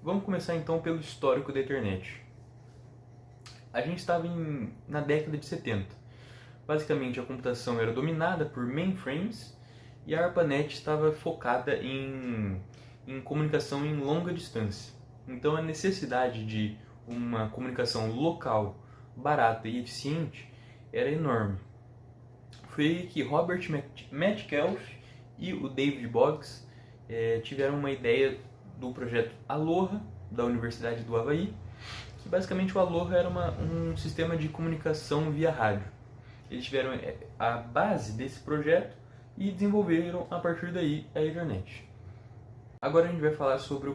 Vamos começar então pelo histórico da internet. A gente estava na década de 70. Basicamente a computação era dominada por mainframes e a ARPANET estava focada em comunicação em longa distância. Então a necessidade de uma comunicação local, barata e eficiente era enorme. Foi aí que Robert Metcalfe e o David Boggs tiveram uma ideia do projeto Aloha, da Universidade do Havaí, que basicamente o Aloha era um sistema de comunicação via rádio. Eles tiveram a base desse projeto e desenvolveram a partir daí a internet. Agora a gente vai falar sobre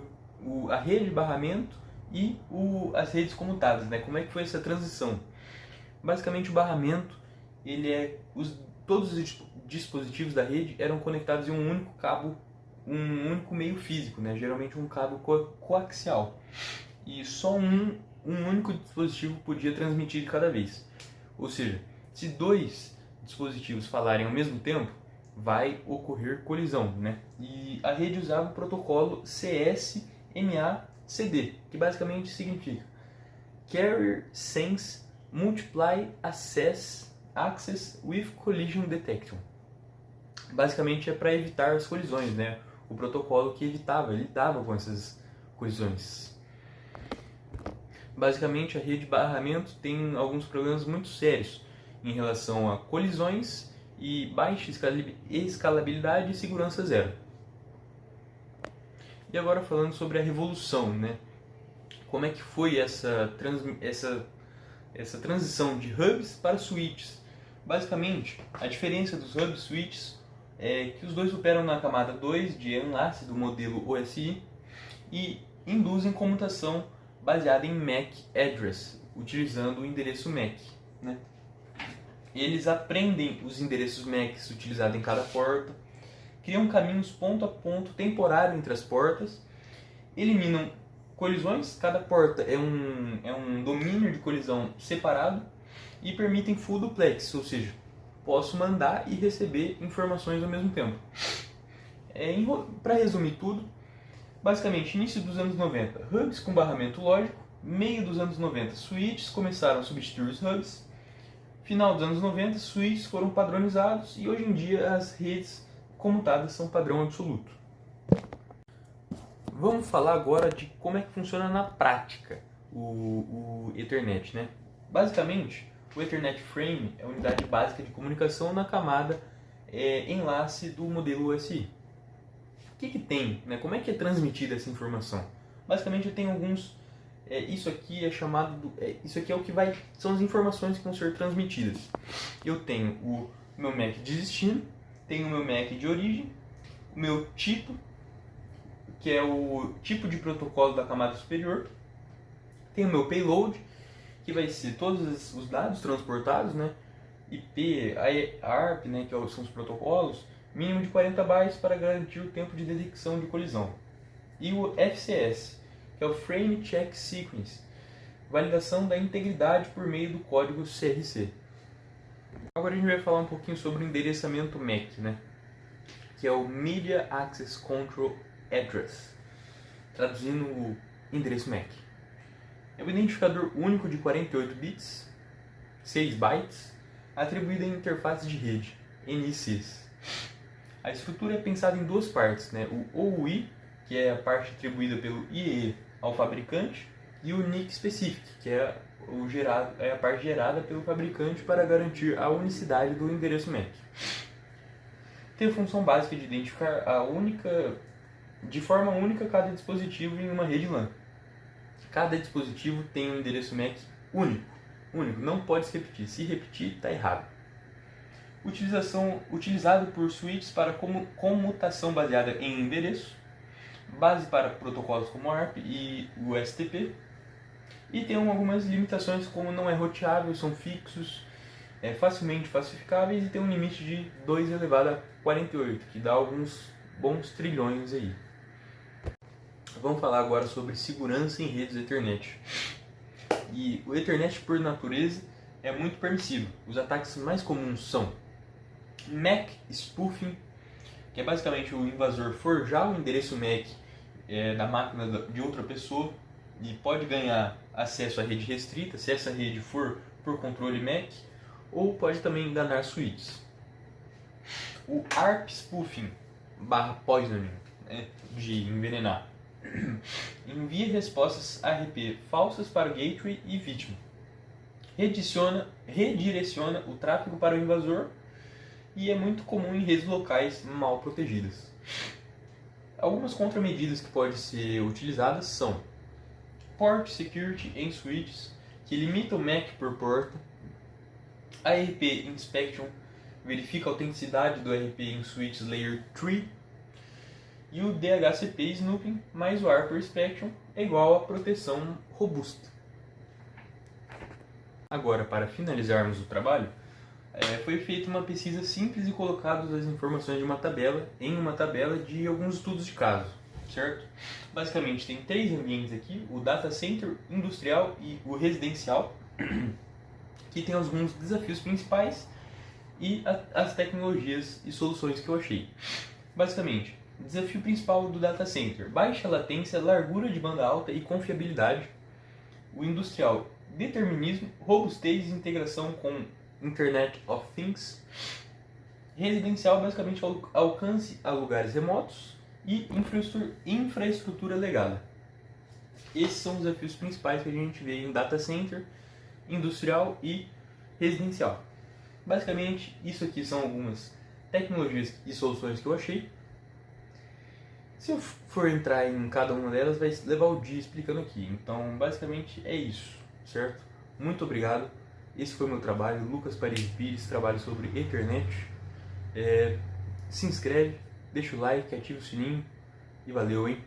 a rede de barramento e as redes comutadas, né? Como é que foi essa transição? Basicamente o barramento, todos os dispositivos da rede eram conectados em um único cabo, um único meio físico, né? Geralmente um cabo coaxial. E só um único dispositivo podia transmitir de cada vez. Ou seja, se dois dispositivos falarem ao mesmo tempo, vai ocorrer colisão, né? E a rede usava o protocolo CSMA-CD, que basicamente significa Carrier Sense Multiply Access with Collision Detection. Basicamente é para evitar as colisões, né? O protocolo que lidava com essas colisões. Basicamente a rede de barramento tem alguns problemas muito sérios em relação a colisões e baixa escalabilidade e segurança zero. E agora falando sobre a revolução, né? Como é que foi essa transição de hubs para switches? Basicamente, a diferença dos hubs e switches é que os dois operam na camada 2 de enlace do modelo OSI e induzem comutação baseada em MAC address, utilizando o endereço MAC, né? Eles aprendem os endereços MACs utilizados em cada porta, criam caminhos ponto a ponto temporário entre as portas, eliminam colisões, cada porta é um domínio de colisão separado e permitem full duplex, ou seja, posso mandar e receber informações ao mesmo tempo. Para resumir tudo, basicamente início dos anos 90, hubs com barramento lógico, meio dos anos 90, switches começaram a substituir os hubs, final dos anos 90, switches foram padronizados e hoje em dia as redes comutadas são padrão absoluto. Vamos falar agora de como é que funciona na prática o Ethernet, né? Basicamente, o Ethernet Frame é a unidade básica de comunicação na camada enlace do modelo OSI. O que tem, né? Como é que é transmitida essa informação? Basicamente, eu tenho alguns. Isso aqui é chamado. Isso aqui é o que vai. São as informações que vão ser transmitidas. Eu tenho o meu MAC de destino, tenho o meu MAC de origem, o meu tipo, que é o tipo de protocolo da camada superior, tenho o meu payload, que vai ser todos os dados transportados, né? IP, ARP, né? Que são os protocolos, mínimo de 40 bytes para garantir o tempo de detecção de colisão. E o FCS, que é o Frame Check Sequence, validação da integridade por meio do código CRC. Agora a gente vai falar um pouquinho sobre o endereçamento MAC, né? Que é o Media Access Control Address, traduzindo o endereço MAC. É um identificador único de 48 bits, 6 bytes, atribuído em interfaces de rede, NICs. A estrutura é pensada em duas partes, né? O OUI, que é a parte atribuída pelo IEE ao fabricante, e o NIC Specific, que é a parte gerada pelo fabricante para garantir a unicidade do endereço MAC. Tem a função básica de identificar de forma única cada dispositivo em uma rede LAN. Cada dispositivo tem um endereço MAC único, não pode se repetir. Se repetir, está errado. Utilizado por switches para comutação baseada em endereço, base para protocolos como ARP e o STP, e tem algumas limitações como não é roteável, são fixos, facilmente falsificáveis e tem um limite de 2 elevado a 48, que dá alguns bons trilhões aí. Vamos falar agora sobre segurança em redes Ethernet. E o Ethernet, por natureza, é muito permissivo. Os ataques mais comuns são MAC spoofing, que é basicamente o invasor forjar o endereço MAC da máquina de outra pessoa e pode ganhar acesso à rede restrita, se essa rede for por controle MAC, ou pode também enganar switches. O ARP Spoofing /poisoning, de envenenar, envia respostas ARP falsas para o gateway e vítima. Redireciona o tráfego para o invasor e é muito comum em redes locais mal protegidas. Algumas contramedidas que podem ser utilizadas são Port Security em switches, que limita o MAC por porta. ARP Inspection verifica a autenticidade do ARP em switches Layer 3. E o DHCP Snooping mais o ARP Inspection é igual a proteção robusta. Agora, para finalizarmos o trabalho, foi feita uma pesquisa simples e colocadas as informações de uma tabela em uma tabela de alguns estudos de caso, certo? Basicamente tem 3 ambientes aqui, o data center, industrial e o residencial, que tem alguns desafios principais e as tecnologias e soluções que eu achei. Basicamente, desafio principal do data center: baixa latência, largura de banda alta e confiabilidade. O industrial: determinismo, robustez e integração com Internet of Things. Residencial: basicamente alcance a lugares remotos e infraestrutura legada. Esses são os desafios principais que a gente vê em data center, industrial e residencial. Basicamente, isso aqui são algumas tecnologias e soluções que eu achei. Se eu for entrar em cada uma delas, vai levar o dia explicando aqui. Então, basicamente é isso, certo? Muito obrigado. Esse foi o meu trabalho, Lucas Paris Pires, trabalho sobre Ethernet. Se inscreve, deixa o like, ativa o sininho e valeu, hein?